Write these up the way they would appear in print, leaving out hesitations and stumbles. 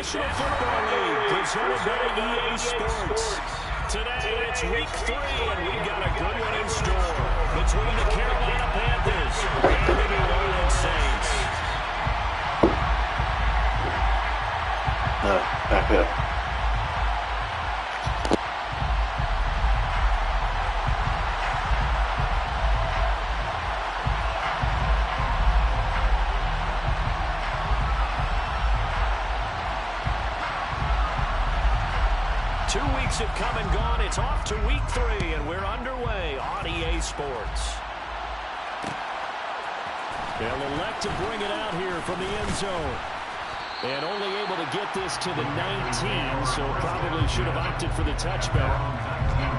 National Football League, presented by EA Sports. Today, it's Week 3, and we've got a good one in store between the Carolina Panthers and the New Orleans Saints. Back up. 2 weeks have come and gone. It's off to Week 3, and we're underway on EA Sports. They'll elect to bring it out here from the end zone. And only able to get this to the 19, so probably should have opted for the touchback.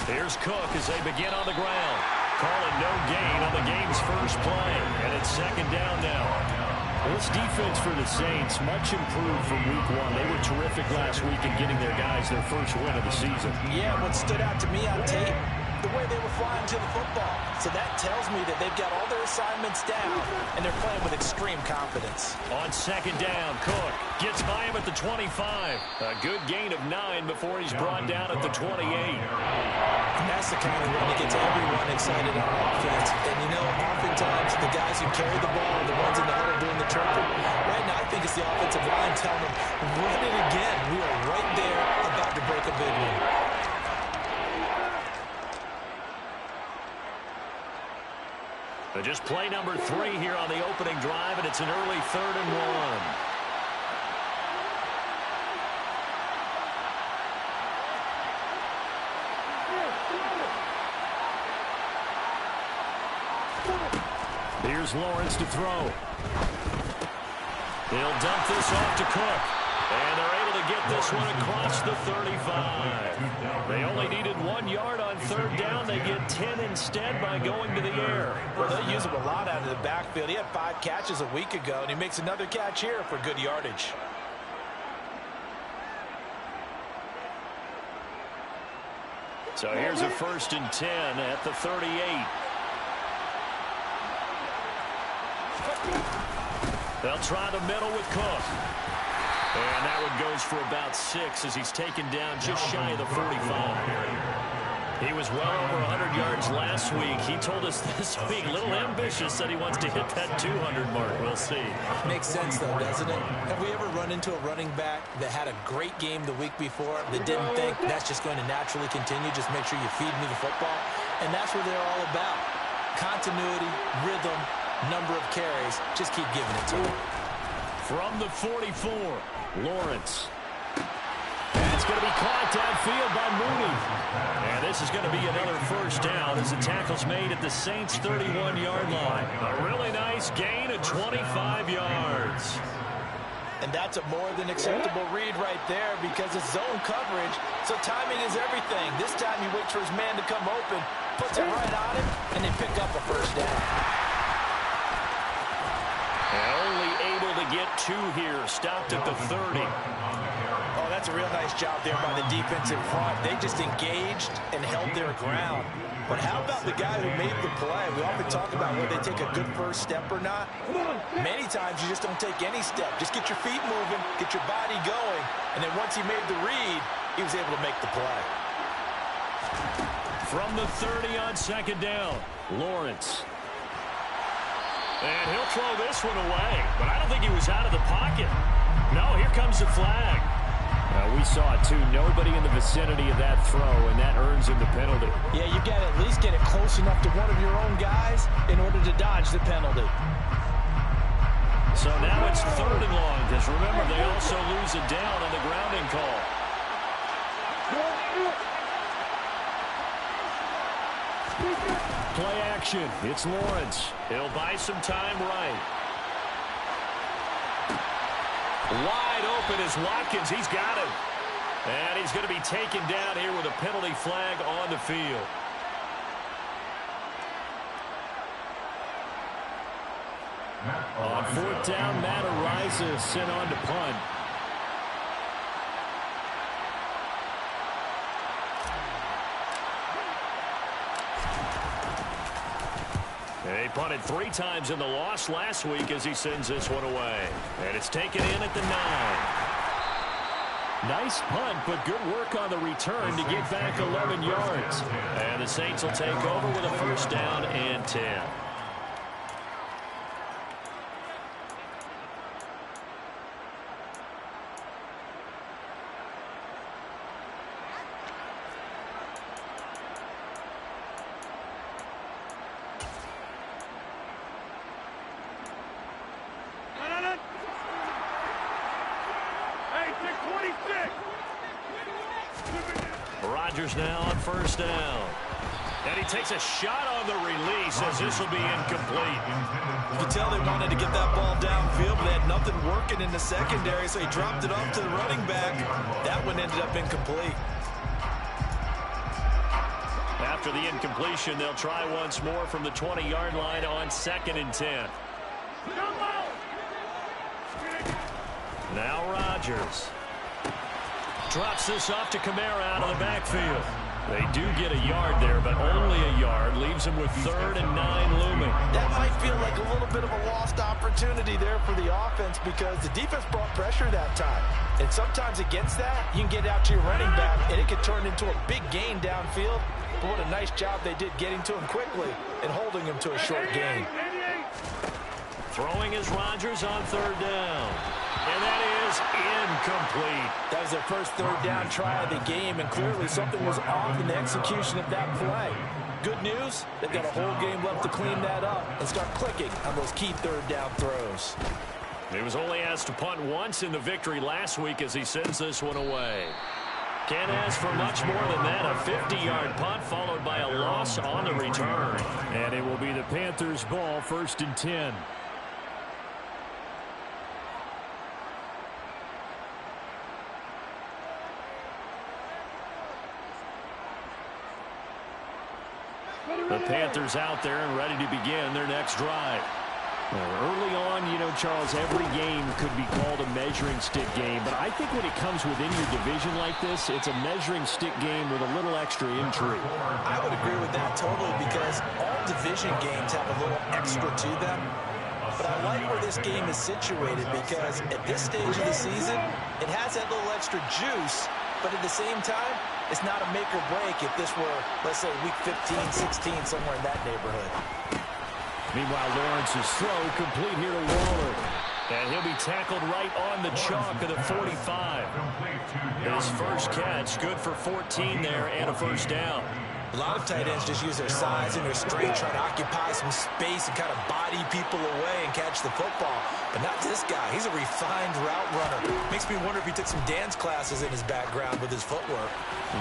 Here's Cook as they begin on the ground. Calling no gain on the game's first play. And it's second down now. This defense for the Saints, much improved from Week 1. They were terrific last week in getting their guys their first win of the season. Yeah, what stood out to me on tape, the way they were flying to the football. So that tells me that they've got all their assignments down, and they're playing with extreme confidence. On second down, Cook gets by him at the 25. A good gain of 9 before he's brought down at the 28. And that's the kind of run that gets everyone excited on offense. And, you know, oftentimes the guys who carry the ball are the ones in the huddle doing the chirping. Right now, I think it's the offensive line telling them, run it again. We are right there about to break a big one. Just play number 3 here on the opening drive, and it's an early 3rd and 1. Here's Lawrence to throw. He'll dump this off to Cook. And they're able to get this one across the 35. They only needed 1 yard on 3rd down. They get 10 instead by going to the air. Well, they'll use him a lot out of the backfield. He had 5 catches a week ago, and he makes another catch here for good yardage. So here's a 1st and 10 at the 38. They'll try the middle with Cook. And that one goes for about 6 as he's taken down just shy of the 45. He was well over 100 yards last week. He told us this week, a little ambitious, said he wants to hit that 200 mark. We'll see. Makes sense, though, doesn't it? Have we ever run into a running back that had a great game the week before that didn't think that's just going to naturally continue? Just make sure you feed me the football. And that's what they're all about. Continuity, rhythm, number of carries. Just keep giving it to him. From the 44, Lawrence. That's going to be caught downfield by Mooney. And this is going to be another 1st down as the tackle's made at the Saints' 31-yard line. A really nice gain of 25 yards. And that's a more than acceptable read right there because it's zone coverage, so timing is everything. This time he waits for his man to come open, puts it right on him, and they pick up a 1st down. And only able to get 2 here, stopped at the 30. Oh, that's a real nice job there by the defense in front. They just engaged and held their ground. But how about the guy who made the play? We often talk about whether they take a good first step or not. Many times you just don't take any step. Just get your feet moving, get your body going, and then once he made the read, he was able to make the play. From the 30 on 2nd down, Lawrence. And he'll throw this one away, but I don't think he was out of the pocket. No, here comes the flag. We saw it, too. Nobody in the vicinity of that throw, and that earns him the penalty. Yeah, you got to at least get it close enough to one of your own guys in order to dodge the penalty. So now it's 3rd and long, because remember, they also lose it down on the grounding call. Play action. It's Lawrence. He'll buy some time right. Wide open is Watkins. He's got him. And he's going to be taken down here with a penalty flag on the field. On fourth down, Matt Ariza sent on to punt. He punted 3 times in the loss last week as he sends this one away. And it's taken in at the 9. Nice punt, but good work on the return to get back 11 yards. And the Saints will take over with a first down and 10. Rodgers now on first down. And he takes a shot on the release as this will be incomplete. You can tell they wanted to get that ball downfield, but they had nothing working in the secondary, so he dropped it off to the running back. That one ended up incomplete. After the incompletion, they'll try once more from the 20-yard line on 2nd and 10. Now Rodgers drops this off to Kamara out of the backfield. They do get a yard there, but only a yard. Leaves them with 3rd and 9 looming. That might feel like a little bit of a lost opportunity there for the offense because the defense brought pressure that time. And sometimes against that, you can get out to your running back, and it could turn into a big gain downfield. But what a nice job they did getting to him quickly and holding him to a short gain. Throwing is Rodgers on 3rd down. And that is incomplete. That was their first 3rd down try of the game, and clearly something was off in the execution of that play. Good news, they've got a whole game left to clean that up and start clicking on those key 3rd down throws. He was only asked to punt once in the victory last week as he sends this one away. Can't ask for much more than that. A 50-yard punt followed by a loss on the return. And it will be the Panthers' ball, 1st and 10. The Panthers out there and ready to begin their next drive. Early on, you know, Charles, every game could be called a measuring stick game. But I think when it comes within your division like this, it's a measuring stick game with a little extra intrigue. I would agree with that totally because all division games have a little extra to them. But I like where this game is situated because at this stage of the season, it has that little extra juice. But at the same time, it's not a make or break if this were, let's say, week 15, 16, somewhere in that neighborhood. Meanwhile, Lawrence's throw complete here to Waller. And he'll be tackled right on the chalk of the 45. His first catch, good for 14 there and a first down. A lot of tight ends just use their size and their strength, trying to occupy some space and kind of body people away and catch the football. But not this guy. He's a refined route runner. Makes me wonder if he took some dance classes in his background with his footwork.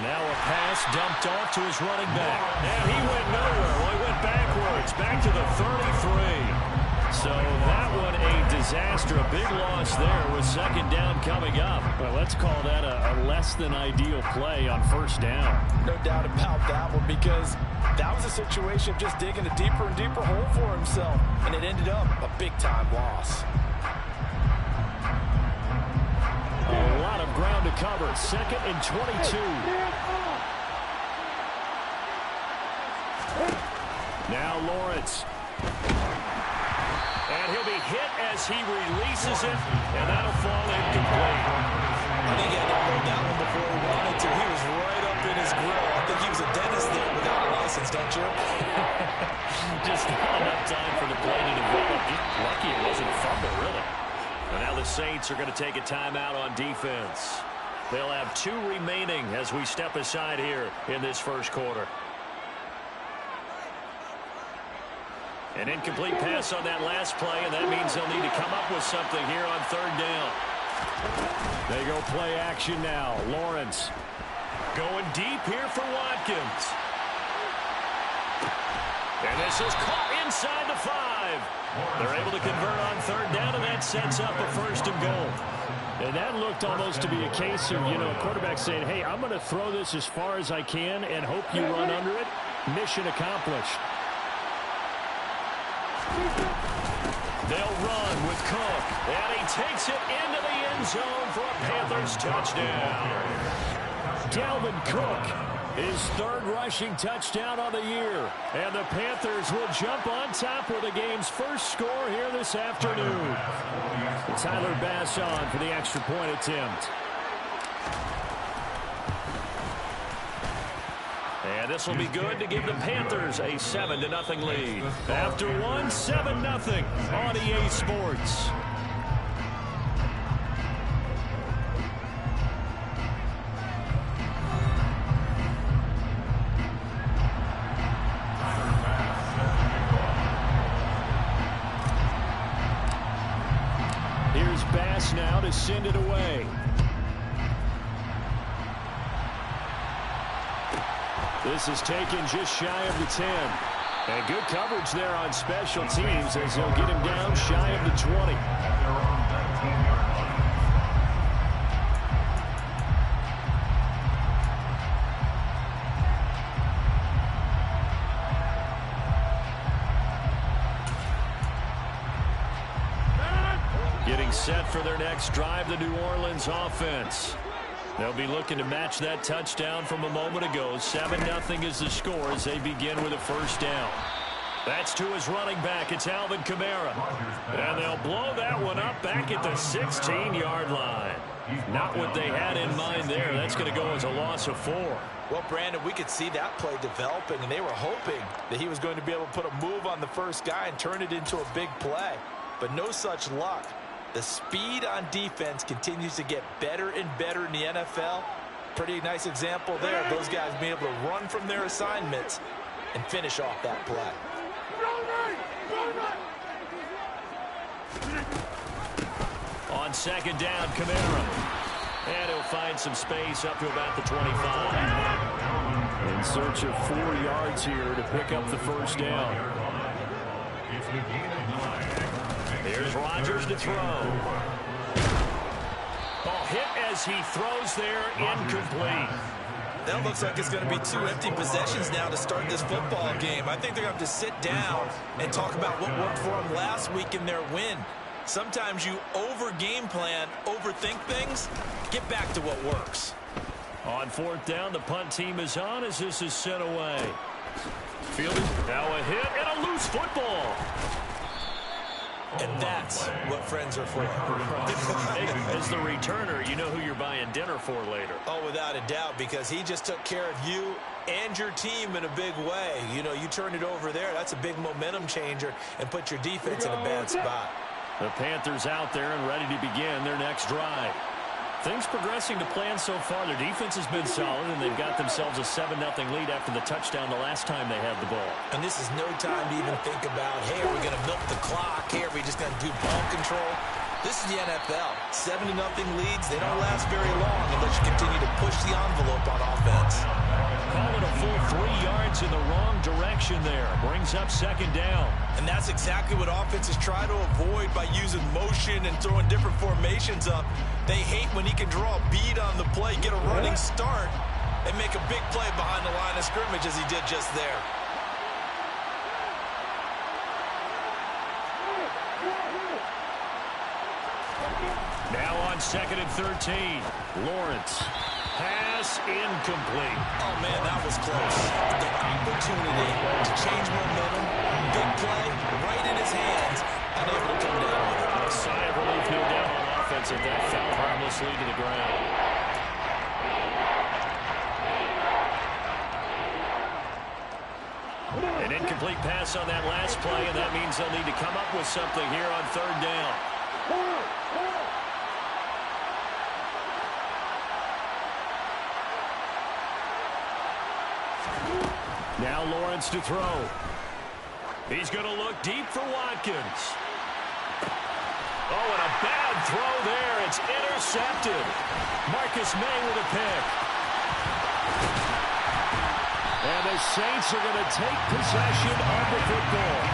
Now a pass dumped off to his running back. And he went nowhere. Well, he went backwards, back to the 33. So that one a disaster. A big loss there with 2nd down coming up. Well, let's call that a less than ideal play on 1st down. No doubt about that one because that was a situation of just digging a deeper and deeper hole for himself. And it ended up a big-time loss. A lot of ground to cover. 2nd and 22. Now Lawrence. And he'll be hit as he releases it, and that'll fall incomplete. I think he had to hold that one before he wanted to. He was right up in his grill. I think he was a dentist there without a license, don't you? Just not enough time for the play to develop. Just lucky it wasn't a fumble, really. And now the Saints are going to take a timeout on defense. They'll have 2 remaining as we step aside here in this first quarter. An incomplete pass on that last play, and that means they'll need to come up with something here on 3rd down. They go play action now. Lawrence going deep here for Watkins. And this is caught inside the 5. They're able to convert on 3rd down, and that sets up a 1st and goal. And that looked almost to be a case of, you know, a quarterback saying, hey, I'm going to throw this as far as I can and hope you run under it. Mission accomplished. They'll run with Cook, and he takes it into the end zone for a Panthers touchdown. Dalvin Cook, his third rushing touchdown of the year. And the Panthers will jump on top with the game's first score here this afternoon. Tyler Bass on for the extra point attempt. And this will be good to give the Panthers a 7-0 lead. After one, 7-0 on EA Sports. Here's Bass now to send it away. This is taken just shy of the 10. And good coverage there on special teams as they'll get him down shy of the 20. Getting set for their next drive, the New Orleans offense. They'll be looking to match that touchdown from a moment ago. 7-0 is the score as they begin with a first down. That's to his running back. It's Alvin Kamara. And they'll blow that one up back at the 16-yard line. Not what they had in mind there. That's going to go as a loss of 4. Well, Brandon, we could see that play developing, and they were hoping that he was going to be able to put a move on the first guy and turn it into a big play. But no such luck. The speed on defense continues to get better and better in the NFL. Pretty nice example there of those guys being able to run from their assignments and finish off that play. On second down, Kamara. And he'll find some space up to about the 25. In search of 4 yards here to pick up the first down. Here's Rodgers to throw. Ball hit as he throws there, incomplete. That looks like it's going to be 2 empty possessions now to start this football game. I think they're going to have to sit down and talk about what worked for them last week in their win. Sometimes you over-game plan, overthink things. Get back to what works. On fourth down, the punt team is on as this is sent away. Fielding, now a hit and a loose football. And that's what friends are for. As the returner, you know who you're buying dinner for later. Oh, without a doubt, because he just took care of you and your team in a big way. You know, you turn it over there, that's a big momentum changer and put your defense in a bad spot. The Panthers out there and ready to begin their next drive. Things progressing to plan so far. Their defense has been solid, and they've got themselves a 7-0 lead after the touchdown the last time they had the ball. And this is no time to even think about, hey, are we going to milk the clock? Hey, are we just going to do ball control? This is the NFL. 7-0 leads, they don't last very long unless you continue to push the envelope on offense. Call it a full 3 yards in the wrong direction there. Brings up second down. And that's exactly what offenses try to avoid by using motion and throwing different formations up. They hate when he can draw a bead on the play, get a running start, and make a big play behind the line of scrimmage as he did just there. Now on second and 13. Lawrence. Pass incomplete. Oh, man, that was close. The opportunity to change momentum, big play, right in his hands, unable to come down with it. A sigh of relief, no doubt, on offense at that fell harmlessly to the ground. An incomplete pass on that last play, and that means they'll need to come up with something here on third down. Now Lawrence to throw. He's going to look deep for Watkins. Oh, and a bad throw there. It's intercepted. Marcus May with a pick. And the Saints are going to take possession of the football.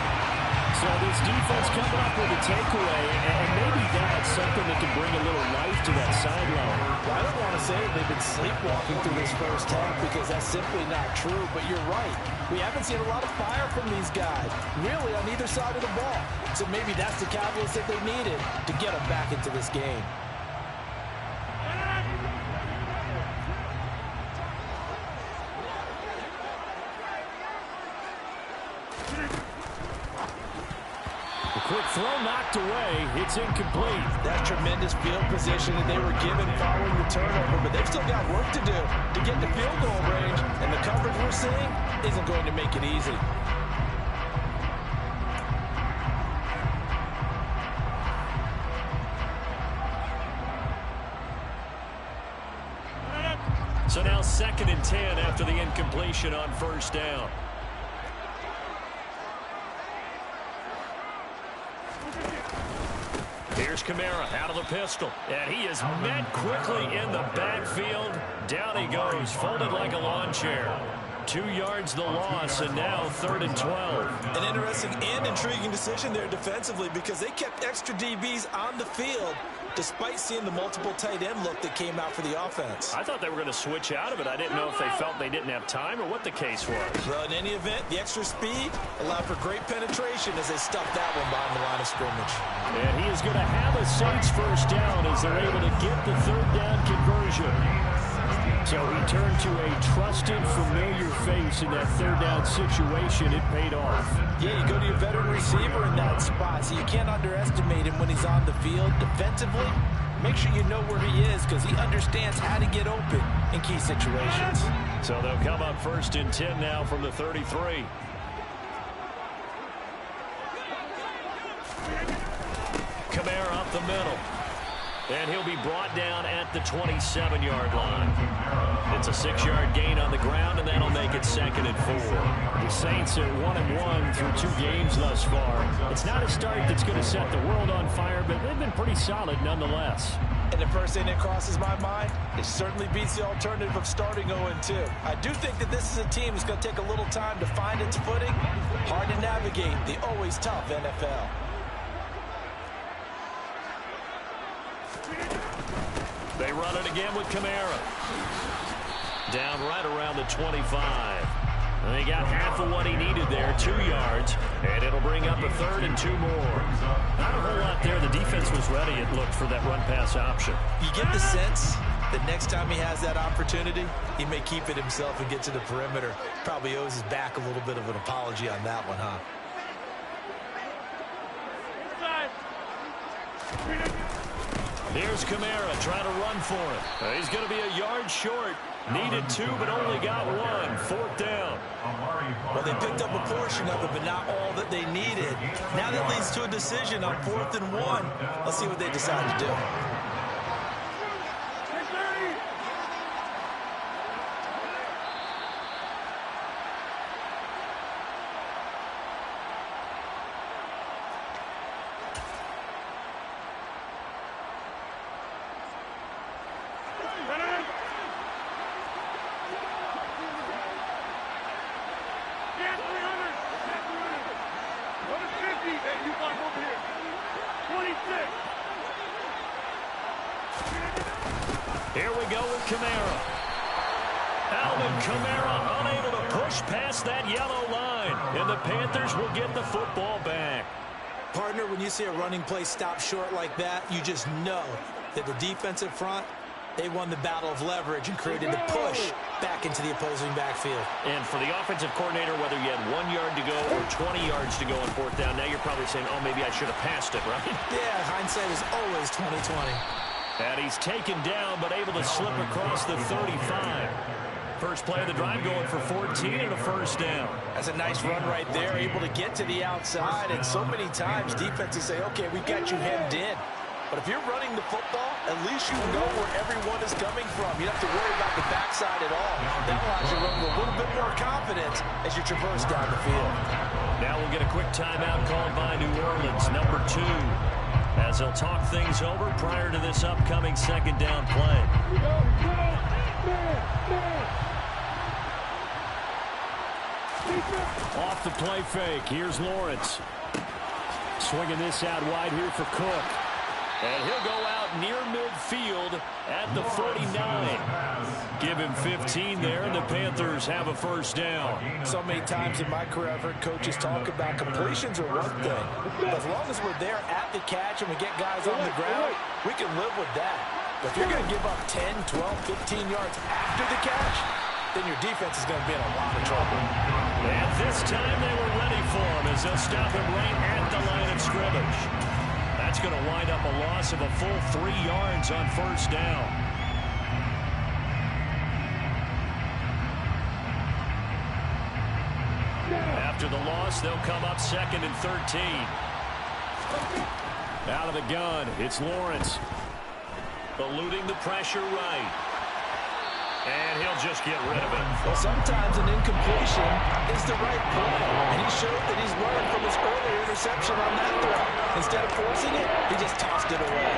So this defense coming up with a takeaway, and maybe that's something that can bring a little life off to that sideline. Well, I don't want to say that they've been sleepwalking through this first half because that's simply not true, but you're right. We haven't seen a lot of fire from these guys, really on either side of the ball. So maybe that's the catalyst that they needed to get them back into this game. Quick throw knocked away. It's incomplete. That's tremendous field position that they were given following the turnover, but they've still got work to do to get to field goal range, and the coverage we're seeing isn't going to make it easy. So now 2nd and 10 after the incompletion on first down. Here's Kamara out of the pistol, and he is met quickly in the backfield. Down he goes, folded like a lawn chair. 2 yards the loss, and now 3rd and 12. An interesting and intriguing decision there defensively because they kept extra DBs on the field despite seeing the multiple tight end look that came out for the offense. I thought they were going to switch out of it. I didn't know if they felt they didn't have time or what the case was. Well, in any event, the extra speed allowed for great penetration as they stuffed that one behind the line of scrimmage. And he is going to have a Saints first down as they're able to get the 3rd down conversion. So he turned to a trusted, familiar face in that 3rd down situation. It paid off. Yeah, you go to your veteran receiver in that spot, so you can't underestimate him when he's on the field defensively. Make sure you know where he is because he understands how to get open in key situations. So they'll come up 1st and 10 now from the 33. Kamara up the middle. And he'll be brought down at the 27-yard line. It's a 6-yard gain on the ground, and that'll make it 2nd and 4. The Saints are 1-1 through 2 games thus far. It's not a start that's going to set the world on fire, but they've been pretty solid nonetheless. And the first thing that crosses my mind, it certainly beats the alternative of starting 0-2. I do think that this is a team that's going to take a little time to find its footing. Hard to navigate the always tough NFL. They run it again with Kamara. Down right around the 25. And they got half of what he needed there, 2 yards. And it'll bring up a 3rd and 2 more. Not a whole lot there. The defense was ready, it looked, for that run-pass option. You get the sense that next time he has that opportunity, he may keep it himself and get to the perimeter. Probably owes his back a little bit of an apology on that one, huh? Here's Kamara trying to run for it. He's going to be a yard short. Needed 2, but only got 1. 4th down. Well, they picked up a portion of it, but not all that they needed. Now that leads to a decision on 4th and 1. Let's see what they decide to do. Here we go with Kamara. Alvin Kamara unable to push past that yellow line. And the Panthers will get the football back. Partner, when you see a running play stop short like that, you just know that the defensive front, they won the battle of leverage and created the push back into the opposing backfield. And for the offensive coordinator, whether you had 1 yard to go or 20 yards to go on 4th down, now you're probably saying, oh, maybe I should have passed it, right? Yeah, hindsight is always 20/20. And he's taken down, but able to slip across the 35. First play of the drive going for 14 and a first down. That's a nice run right there, able to get to the outside. And so many times defenses say, okay, we've got you hemmed in. But if you're running the football, at least you know where everyone is coming from. You don't have to worry about the backside at all. That allows you to run with a little bit more confidence as you traverse down the field. Now we'll get a quick timeout called by New Orleans, number 2. As they'll talk things over prior to this upcoming second down play. Off the play fake. Here's Lawrence. Swinging this out wide here for Cook. And he'll go out near midfield at the 49. Give him 15 there, and the Panthers have a first down. So many times in my career, I've heard coaches talk about completions are one thing. But as long as we're there at the catch and we get guys on the ground, we can live with that. But if you're going to give up 10, 12, 15 yards after the catch, then your defense is going to be in a lot of trouble. And this time they were ready for him as they'll stop him right at the line of scrimmage. That's going to wind up a loss of a full 3 yards on first down. After the loss, they'll come up 2nd and 13. Out of the gun, it's Lawrence. Eluding the pressure right. And he'll just get rid of it. Well, sometimes an incompletion is the right play. And he showed that he's learned from his earlier interception on that throw. Instead of forcing it, he just tossed it away.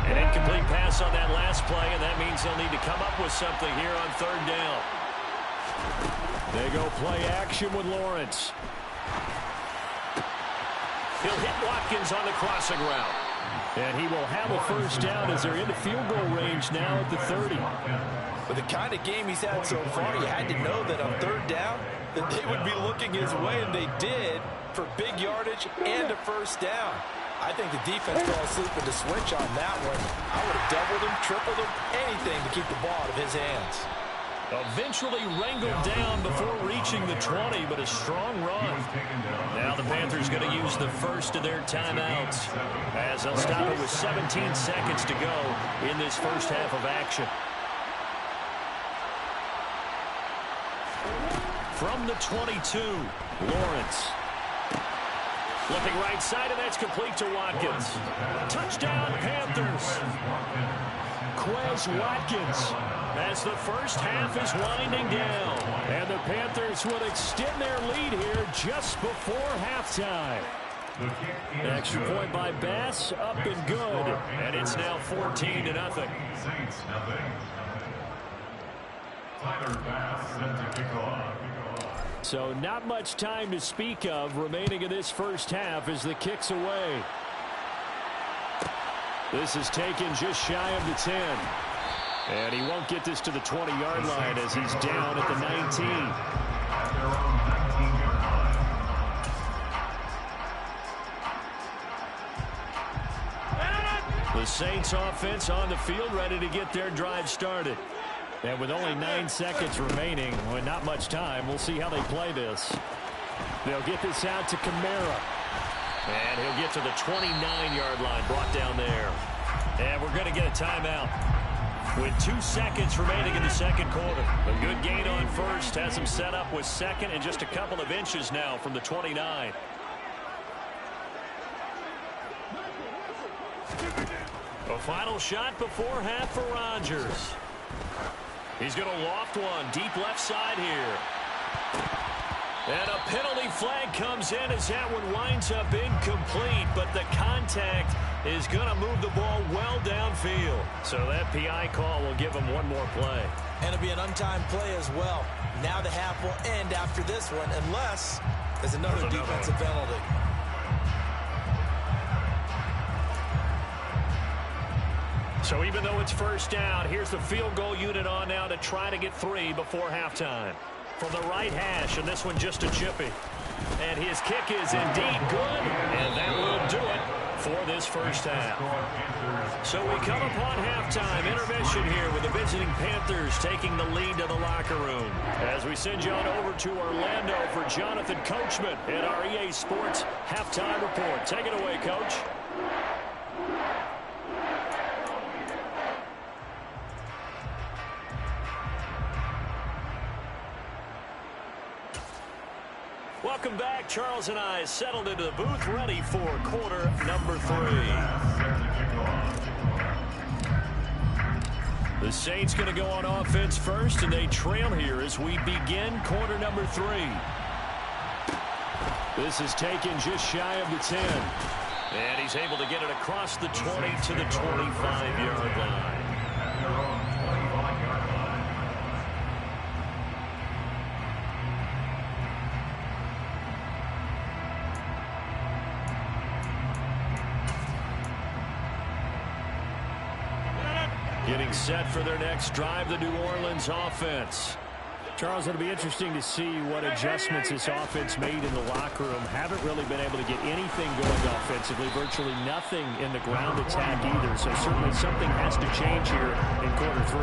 An incomplete pass on that last play, and that means they'll need to come up with something here on 3rd down. They go play action with Lawrence. He'll hit Watkins on the crossing route. And he will have a first down as they're into field goal range now at the 30. With the kind of game he's had so far, you had to know that on 3rd down, that they would be looking his way, and they did, for big yardage and a first down. I think the defense fell asleep at the switch on that one. I would have doubled him, tripled him, anything to keep the ball out of his hands. Eventually wrangled down before reaching the 20, but a strong run. Now the Panthers going to use the first of their timeouts as they'll stop it with 17 seconds to go in this first half of action. From the 22, Lawrence. Looking right side, and that's complete to Watkins. Touchdown, Panthers. Quez Watkins as the first half is winding down. And the Panthers would extend their lead here just before halftime. Extra point by Bass, up and good. And it's now 14-0. So not much time to speak of remaining in this first half as the kick's away. This is taken just shy of the 10. And he won't get this to the 20-yard line as he's down at the 19. The Saints offense on the field ready to get their drive started. And with only 9 seconds remaining, with not much time, we'll see how they play this. They'll get this out to Kamara. And he'll get to the 29-yard line, brought down there. And we're going to get a timeout with 2 seconds remaining in the second quarter. A good gain on first has him set up with second and just a couple of inches now from the 29. A final shot before half for Rodgers. He's going to loft one deep left side here. And a penalty flag comes in as that one winds up incomplete, but the contact is going to move the ball well downfield. So that PI call will give him one more play. And it'll be an untimed play as well. Now the half will end after this one, unless there's another defensive penalty. So even though it's first down, here's the field goal unit on now to try to get 3 before halftime. From the right hash, and this one just a chippy. And his kick is indeed good, and that will do it for this first half. So we come upon halftime, intermission here with the visiting Panthers taking the lead to the locker room. As we send you on over to Orlando for Jonathan Coachman at our EA Sports Halftime Report. Take it away, Coach. Welcome back. Charles and I settled into the booth, ready for quarter number 3. The Saints going to go on offense first, and they trail here as we begin quarter number 3. This is taken just shy of the 10. And he's able to get it across the 20 to the 25-yard line. things set for their next drive, the New Orleans offense. Charles, it'll be interesting to see what adjustments this offense made in the locker room. Haven't really been able to get anything going offensively, virtually nothing in the ground attack either. So certainly something has to change here in quarter 3.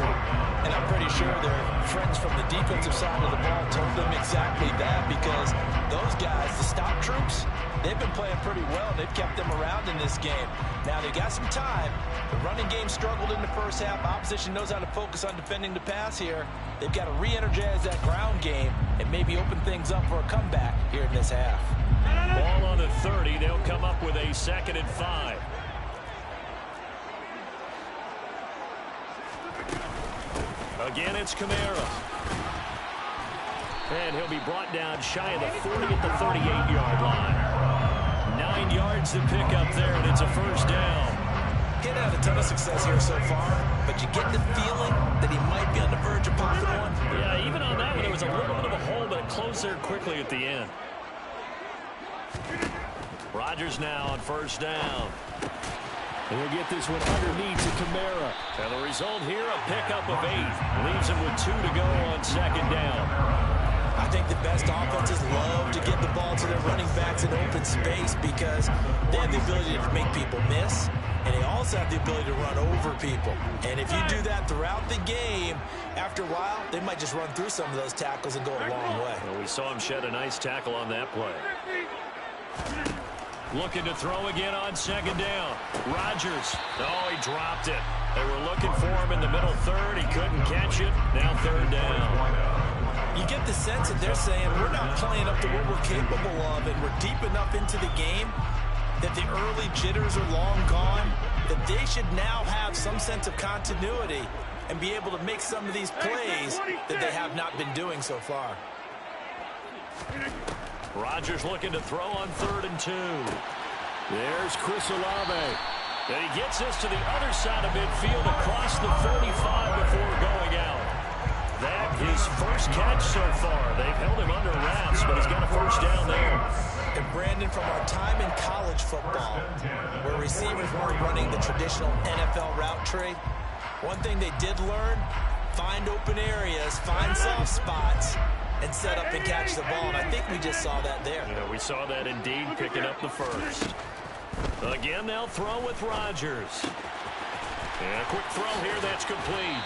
And I'm pretty sure their friends from the defensive side of the ball told them exactly that, because those guys, the stop troops, they've been playing pretty well. They've kept them around in this game. Now they got some time. The running game struggled in the first half. Opposition knows how to focus on defending the pass here. They've got to re-energize that ground game and maybe open things up for a comeback here in this half. Ball on the 30. They'll come up with a 2nd and 5. Again, it's Kamara. And he'll be brought down shy of the 40 at the 38-yard line. 9 yards to pick up there, and it's a first down. He had a ton of success here so far, but you get the feeling that he might be on the verge of popping one. Yeah, even on that one, there was a little bit of a hole, but it closed there quickly at the end. Rodgers now on first down. He'll get this one underneath to Kamara. And the result here, a pickup of 8. Leaves him with 2 to go on 2nd down. I think the best offenses love to get the ball to their running backs in open space because they have the ability to make people miss, and they also have the ability to run over people. And if you do that throughout the game, after a while, they might just run through some of those tackles and go a long way. Well, we saw him shed a nice tackle on that play. Looking to throw again on 2nd down. Rodgers. Oh, he dropped it. They were looking for him in the middle third. He couldn't catch it. Now 3rd down. You get the sense that they're saying we're not playing up to what we're capable of, and we're deep enough into the game that the early jitters are long gone, that they should now have some sense of continuity and be able to make some of these plays that they have not been doing so far. Rodgers looking to throw on 3rd and 2. There's Chris Olave. And he gets this to the other side of midfield across the 45 before going out. That his first catch so far. They've held him under wraps, but he's got a first down there. And Brandon, from our time in college football, where receivers weren't running the traditional NFL route tree, one thing they did learn, find open areas, find soft spots, and set up and catch the ball. And I think we just saw that there. Yeah, we saw that indeed, picking up the first. Again, they'll throw with Rodgers. And a quick throw here that's complete.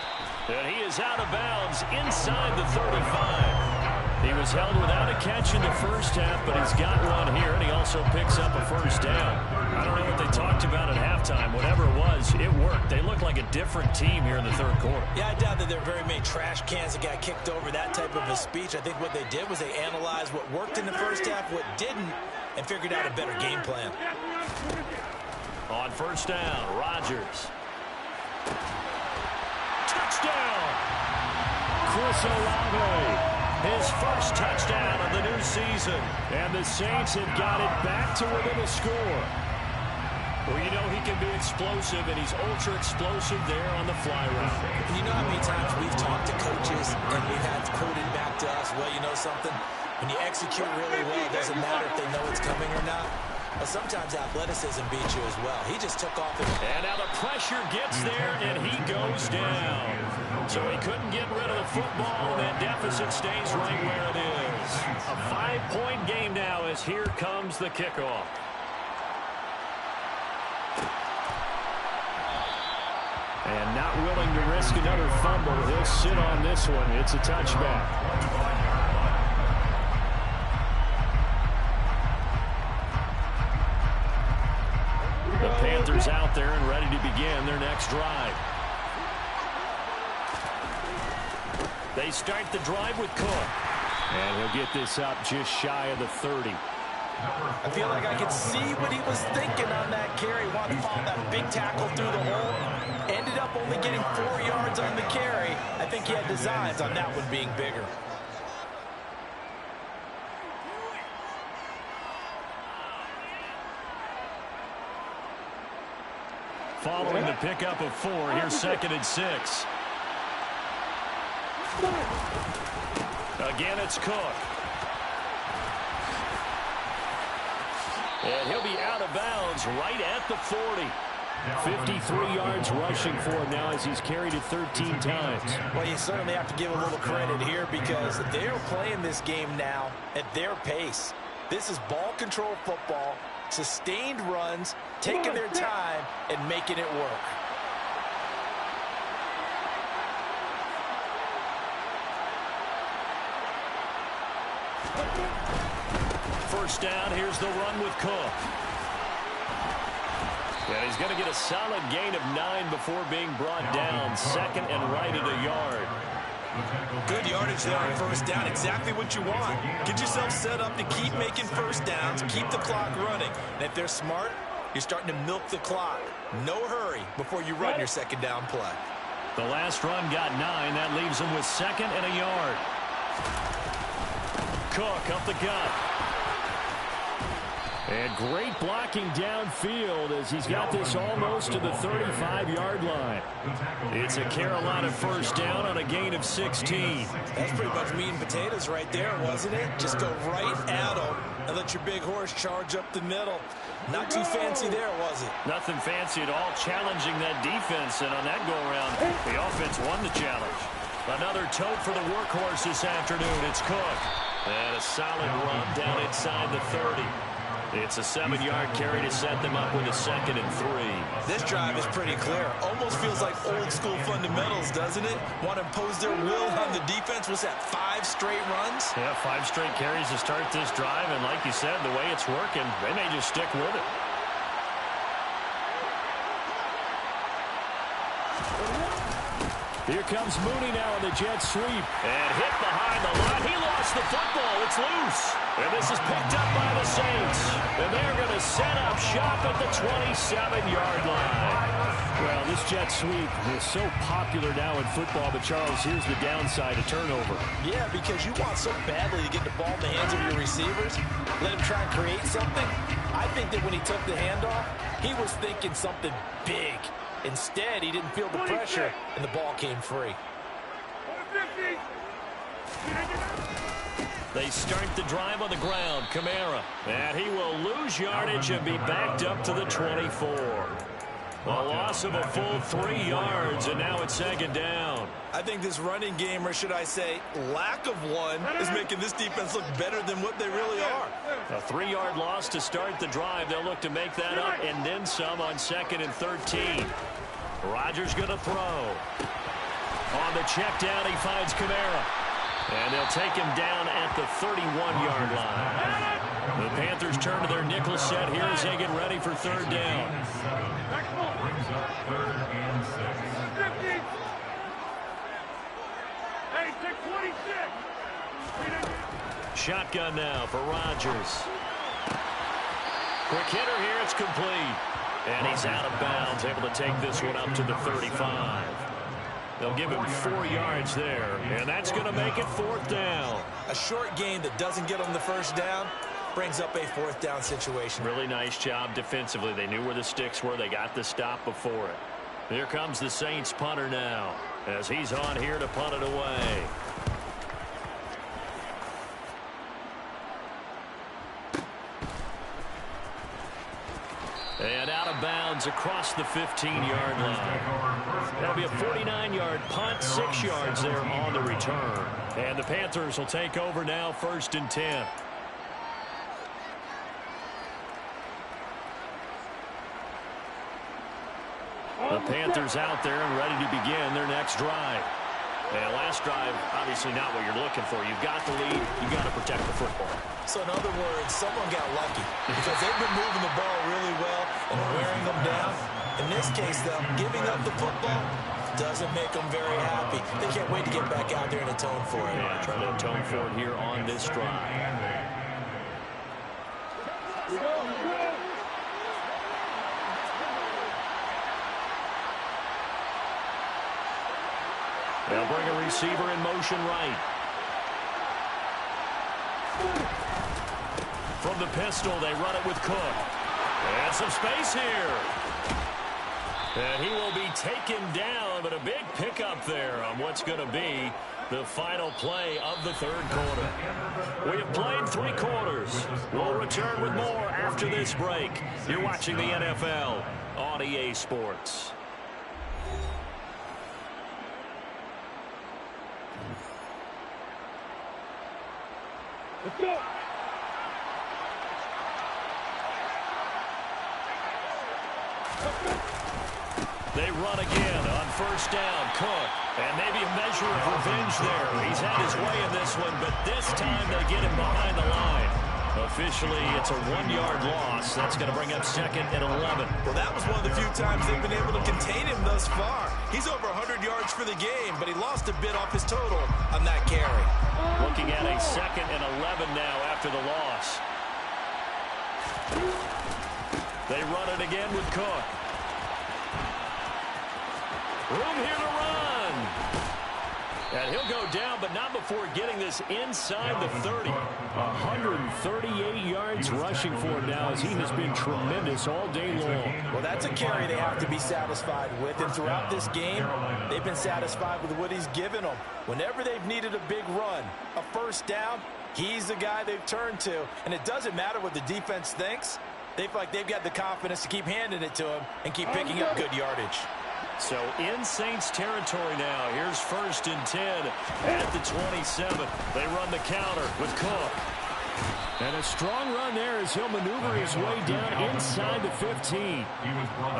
And he is out of bounds inside the 35. He was held without a catch in the first half, but he's got one here, and he also picks up a first down. I don't know what they talked about at halftime. Whatever it was, it worked. They look like a different team here in the 3rd quarter. Yeah, I doubt that there are very many trash cans that got kicked over, that type of a speech. I think what they did was they analyzed what worked in the first half, what didn't, and figured out a better game plan. On first down, Rodgers. Touchdown! Chris Olave. His first touchdown of the new season. And the Saints have got it back to within a score. Well, you know he can be explosive, and he's ultra explosive there on the fly route. You know how many times we've talked to coaches and we've had quoted back to us, well, you know something? When you execute really well, it doesn't matter if they know it's coming or not. But sometimes athleticism beats you as well. He just took off. And now the pressure gets there, and he goes down. So he couldn't get rid of the football, and that deficit stays right where it is. A 5-point game now as here comes the kickoff. And not willing to risk another fumble. He'll sit on this one. It's a touchback. The Panthers out there and ready to begin their next drive. They start the drive with Cook. And he'll get this up just shy of the 30. I feel like I could see what he was thinking on that carry. Wanted to follow that big tackle through the hole. Ended up only getting 4 yards on the carry. I think he had designs on that one being bigger. Following the pickup of 4, here's 2nd and 6. Again, it's Cook. And he'll be out of bounds right at the 40. 53 yards rushing for him now as he's carried it 13 times. Well, you certainly have to give a little credit here because they're playing this game now at their pace. This is ball control football, sustained runs, taking their time and making it work. First down, here's the run with Cook. And he's going to get a solid gain of 9 before being brought down. Second and right at a yard. Good yardage there on first down. Exactly what you want. Get yourself set up to keep making first downs, keep the clock running. And if they're smart, you're starting to milk the clock. No hurry before you run your second down play. The last run got 9. That leaves him with second and a yard. Cook up the gut. And great blocking downfield as he's got this almost to the 35-yard line. It's a Carolina first down on a gain of 16. That's pretty much meat and potatoes right there, wasn't it? Just go right at them and let your big horse charge up the middle. Not too fancy there, was it? Nothing fancy at all, challenging that defense. And on that go-around, the offense won the challenge. Another tote for the workhorse this afternoon. It's Cook. And a solid run down inside the 30. It's a 7-yard carry to set them up with a second and 3. This drive is pretty clear. Almost feels like old school fundamentals, doesn't it? Want to impose their will on the defense. Was that 5 straight runs? Yeah, 5 straight carries to start this drive. And like you said, the way it's working, they may just stick with it. Here comes Mooney now on the jet sweep. And hit behind the line. He lost the football. It's loose. And this is picked up by the Saints. And they're going to set up shop at the 27-yard line. Well, this jet sweep is so popular now in football. But, Charles, here's the downside, a turnover. Yeah, because you want so badly to get the ball in the hands of your receivers. Let him try and create something. I think that when he took the handoff, he was thinking something big. Instead, he didn't feel the pressure, and the ball came free. They start the drive on the ground. Kamara. And he will lose yardage and be backed up to the 24. A loss of a full 3 yards, and now it's second down. I think this running game, or should I say lack of one, is making this defense look better than what they really are. A 3-yard loss to start the drive. They'll look to make that up and then some on second and 13. Rodgers going to throw. On the check down, he finds Kamara. And they'll take him down at the 31-yard line. The Panthers turn to their nickel set here as they get ready for third down. Shotgun now for Rodgers. Quick hitter here, it's complete. And he's out of bounds, able to take this one up to the 35. They'll give him 4 yards there, and that's going to make it fourth down. A short gain that doesn't get them the first down brings up a fourth down situation. Really nice job defensively. They knew where the sticks were. They got the stop before it. Here comes the Saints punter now as he's on here to punt it away. And out of bounds across the 15-yard line. That'll be a 49-yard punt, 6 yards there on the return. And the Panthers will take over now, 1st and 10. The Panthers out there and ready to begin their next drive. And last drive, obviously not what you're looking for. You've got the lead. You've got to protect the football. So in other words, someone got lucky because they've been moving the ball really well and wearing them down. In this case, though, giving up the football doesn't make them very happy. They can't wait to get back out there and atone for it. Yeah, trying to atone for it here on this drive. They'll bring a receiver in motion right. From the pistol, they run it with Cook. And some space here. And he will be taken down, but a big pickup there on what's going to be the final play of the third quarter. We have played 3 quarters. We'll return with more after this break. You're watching the NFL on EA Sports. Let's go. They run again on first down. Cook. And maybe a measure of revenge there. He's had his way in this one, but this time they get him behind the line. Officially, it's a 1-yard loss. That's going to bring up 2nd and 11. Well, that was one of the few times they've been able to contain him thus far. He's over 100 yards for the game, but he lost a bit off his total on that carry. Looking at a 2nd and 11 now after the loss. They run it again with Cook. Room here to run. And he'll go down, but not before getting this inside the 30. 138 yards rushing for him now as he has been tremendous all day long. Well, that's a carry they have to be satisfied with. And throughout this game, they've been satisfied with what he's given them. Whenever they've needed a big run, a first down, he's the guy they've turned to. And it doesn't matter what the defense thinks. They feel like they've got the confidence to keep handing it to him and keep picking up good yardage. So in Saints territory now. Here's 1st and 10 at the 27. They run the counter with Cook. And a strong run there as he'll maneuver his way down inside the 15.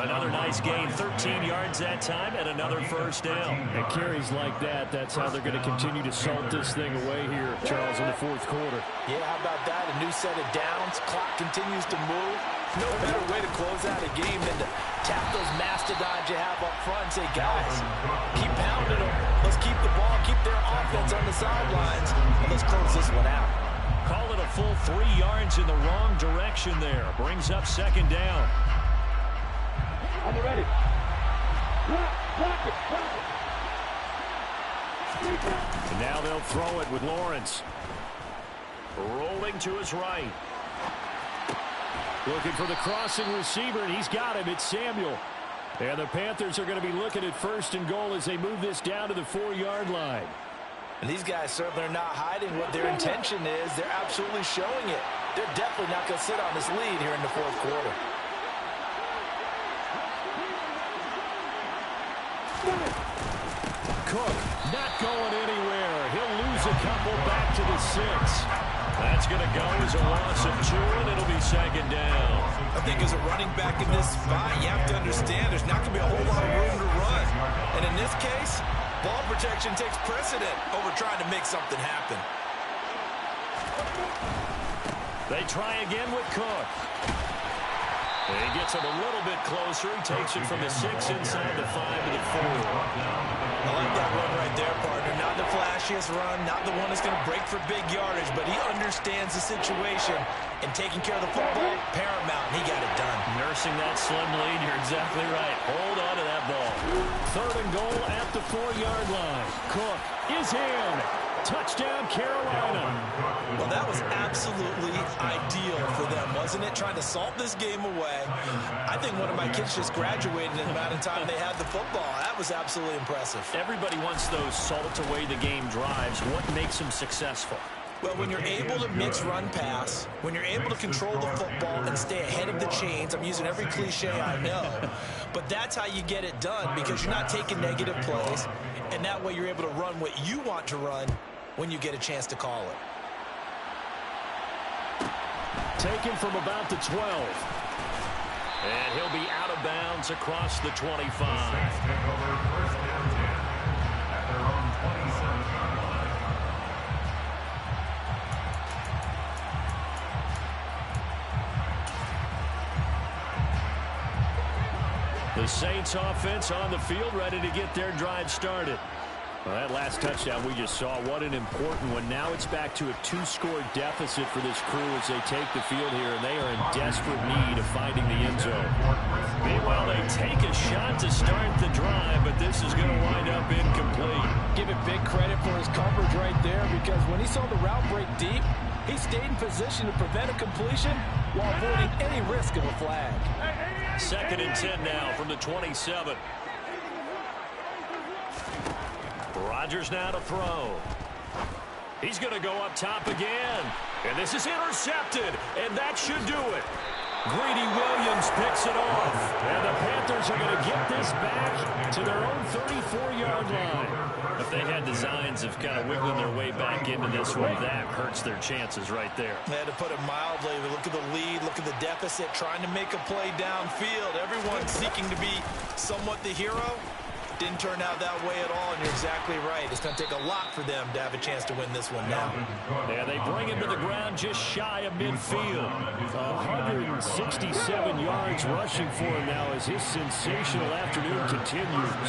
Another nice gain, 13 yards that time, and another first down. And carries like that, that's how they're going to continue to salt this thing away here, Charles, in the 4th quarter. Yeah, how about that? A new set of downs. Clock continues to move. No better way to close out a game than to tap those mastodons you have up front and say, guys, keep pounding them. Let's keep the ball, keep their offense on the sidelines, and let's close this one out. Call it a full 3 yards in the wrong direction there. Brings up 2nd down. I'm ready. And now they'll throw it with Lawrence. Rolling to his right. Looking for the crossing receiver, and he's got him. It's Samuel. And the Panthers are going to be looking at 1st and goal as they move this down to the 4-yard line. And these guys certainly are not hiding what their intention is. They're absolutely showing it. They're definitely not going to sit on this lead here in the 4th quarter. Cook not going anywhere. He'll lose a couple back to the 6. That's going to go as a loss of 2, and it'll be 2nd down. I think as a running back in this spot, you have to understand there's not going to be a whole lot of room to run. And in this case, ball protection takes precedent over trying to make something happen. They try again with Cook. And he gets him a little bit closer. He takes it from the 6 inside the 5 to the 4. I like that run right there, partner. Not the flashiest run, not the one that's going to break for big yardage, but he understands the situation, and taking care of the football, paramount, and he got it done. Nursing that slim lead, you're exactly right. Hold on to that ball. 3rd and goal at the 4-yard line. Cook is in. Touchdown, Carolina. Well, that was absolutely ideal for them, wasn't it? Trying to salt this game away. I think one of my kids just graduated in the amount of time they had the football. That was absolutely impressive. Everybody wants those salt away the game drives. What makes them successful? Well, when you're able to mix run pass, when you're able to control the football and stay ahead of the chains, I'm using every cliche I know, but that's how you get it done because you're not taking negative plays, and that way you're able to run what you want to run when you get a chance to call it. Taken from about the 12. And he'll be out of bounds across the 25. The Saints offense on the field ready to get their drive started. Well, that last touchdown we just saw, what an important one. Now it's back to a 2-score deficit for this crew as they take the field here, and they are in desperate need of finding the end zone. Meanwhile, they take a shot to start the drive, but this is going to wind up incomplete. Give it big credit for his coverage right there because when he saw the route break deep, he stayed in position to prevent a completion while avoiding any risk of a flag. 2nd and 10 now from the 27. Rodgers now to throw. He's going to go up top again. And this is intercepted. And that should do it. Greedy Williams picks it off. And the Panthers are going to get this back to their own 34-yard line. If they had designs of kind of wiggling their way back into this one, that hurts their chances right there. They had to put it mildly. Look at the lead. Look at the deficit. Trying to make a play downfield. Everyone seeking to be somewhat the hero. Didn't turn out that way at all, and you're exactly right. It's going to take a lot for them to have a chance to win this one now. Yeah, they bring him to the ground just shy of midfield. 167 yards rushing for him now as his sensational afternoon continues.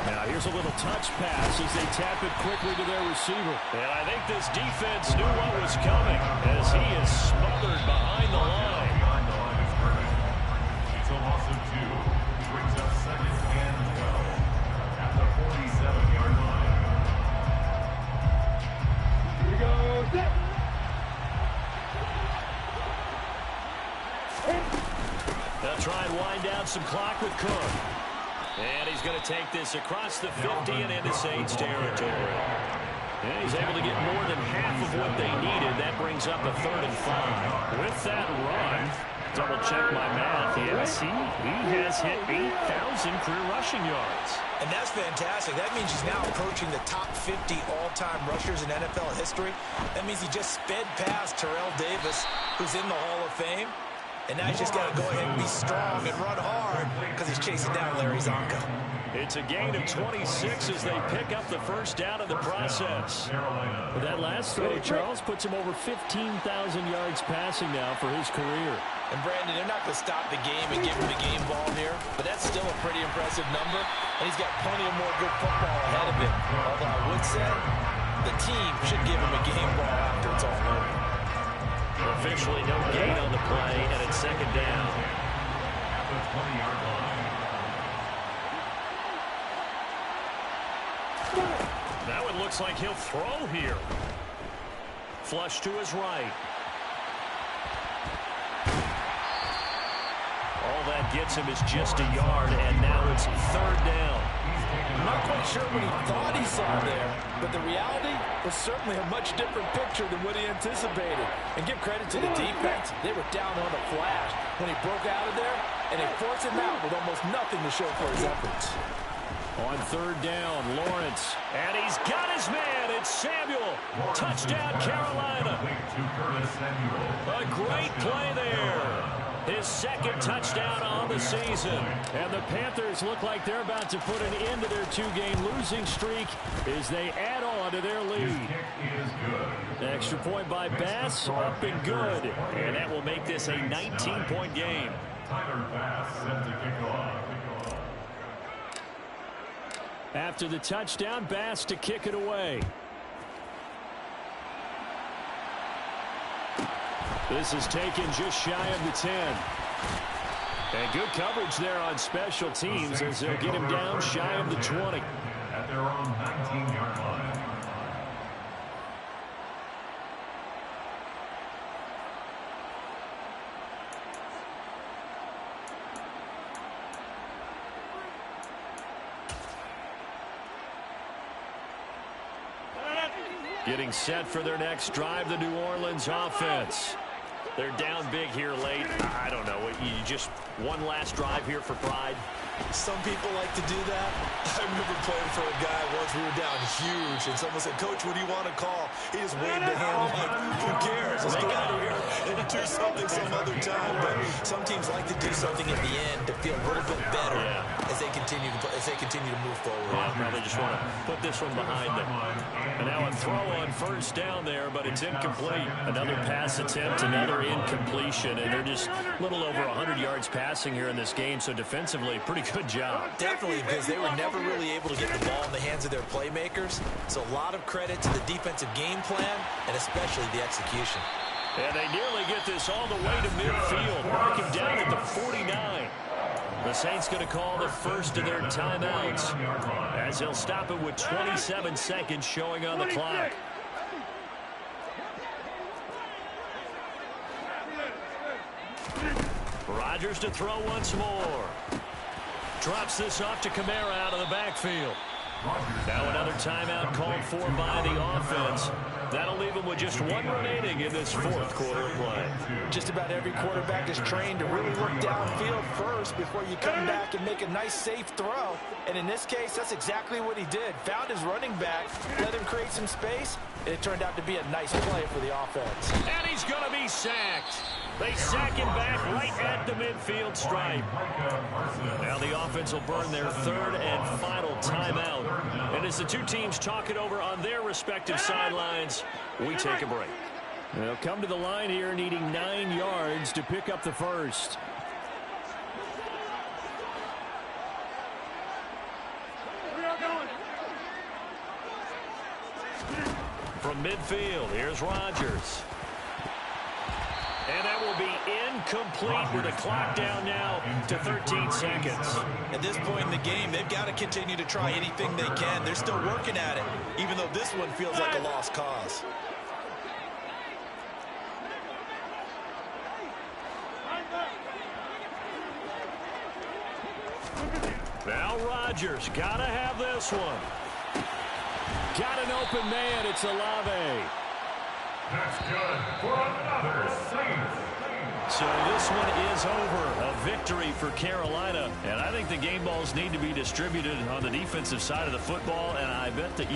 Now here's a little touch pass as they tap it quickly to their receiver. And I think this defense knew what was coming as he is smothered behind the line. Brings up 2nd and 12 at the 47-yard line. Here we go. Set. They'll try and wind down some clock with Cook. And he's going to take this across the 50 and into Saints territory. And he's able to get more than half of what they needed. That brings up a 3rd and 5. With that run, double check my math. Yes, he has hit 8,000 career rushing yards. And that's fantastic. That means he's now approaching the top 50 all-time rushers in NFL history. That means he just sped past Terrell Davis, who's in the Hall of Fame. And now he's just got to go ahead and be strong and run hard because he's chasing down Larry Zonka. It's a gain of 26 as they pick up the first down in the process. But that last throw, Charles, puts him over 15,000 yards passing now for his career. And Brandon, they're not going to stop the game and give him the game ball here, but that's still a pretty impressive number, and he's got plenty of more good football ahead of him. Although I would say the team should give him a game ball after it's all over. Officially no gain on the play, and it's 2nd down. At the 20-yard line. That one looks like he'll throw here. Flush to his right. All that gets him is just a yard, and now it's 3rd down. I'm not quite sure what he thought he saw there, but the reality was certainly a much different picture than what he anticipated. And give credit to the defense. They were down on a flash when he broke out of there, and they forced him out with almost nothing to show for his efforts. On 3rd down, Lawrence. And he's got his man. It's Samuel. Touchdown, Carolina. A great play there. His 2nd touchdown on the season. And the Panthers look like they're about to put an end to their 2-game losing streak as they add on to their lead. Extra point by Bass, up and good. And that will make this a 19-point game. Tyler Bass set to kick off. After the touchdown, Bass to kick it away. This is taken just shy of the 10. And good coverage there on special teams as they'll get him down shy of the 20. At their own 19-yard line. Getting set for their next drive, the New Orleans offense. They're down big here late. I don't know. You just one last drive here for pride. Some people like to do that. I remember playing for a guy once. We were down huge, and someone said, "Coach, what do you want to call?" He just waved a hand like, "Who cares? Let's get out of here and do something some other time." But some teams like to do something at the end to feel a little bit better as they continue to move forward. Yeah, probably just want to put this one behind them. And now a throw on 1st down there, but it's incomplete. Another pass attempt, another incompletion, and they're just a little over 100 yards passing here in this game. So defensively, pretty good job. Definitely, because they were never really able to get the ball in the hands of their playmakers. So a lot of credit to the defensive game plan and especially the execution. And they nearly get this all the way to midfield. Mark him down at the 49. The Saints going to call the first of their timeouts as he'll stop it with 27 seconds showing on the clock. Rodgers to throw once more. Drops this off to Kamara out of the backfield. Now another timeout called for by the offense. That'll leave them with just one remaining in this fourth quarter of play. Just about every quarterback is trained to really look downfield first before you come back and make a nice, safe throw. And in this case, that's exactly what he did. Found his running back, let him create some space, and it turned out to be a nice play for the offense. And he's going to be sacked. They sack him back right at the midfield stripe. Now the offense will burn their third and final timeout. And as the two teams talk it over on their respective sidelines, we take a break. They'll come to the line here needing 9 yards to pick up the first. From midfield, here's Rodgers. And that will be incomplete with a clock down now to 13 seconds. At this point in the game, they've got to continue to try anything they can. They're still working at it, even though this one feels like a lost cause. Now Rodgers, gotta have this one. Got an open man. It's Olave. That's good for another Saints. So this one is over. A victory for Carolina. And I think the game balls need to be distributed on the defensive side of the football. And I bet that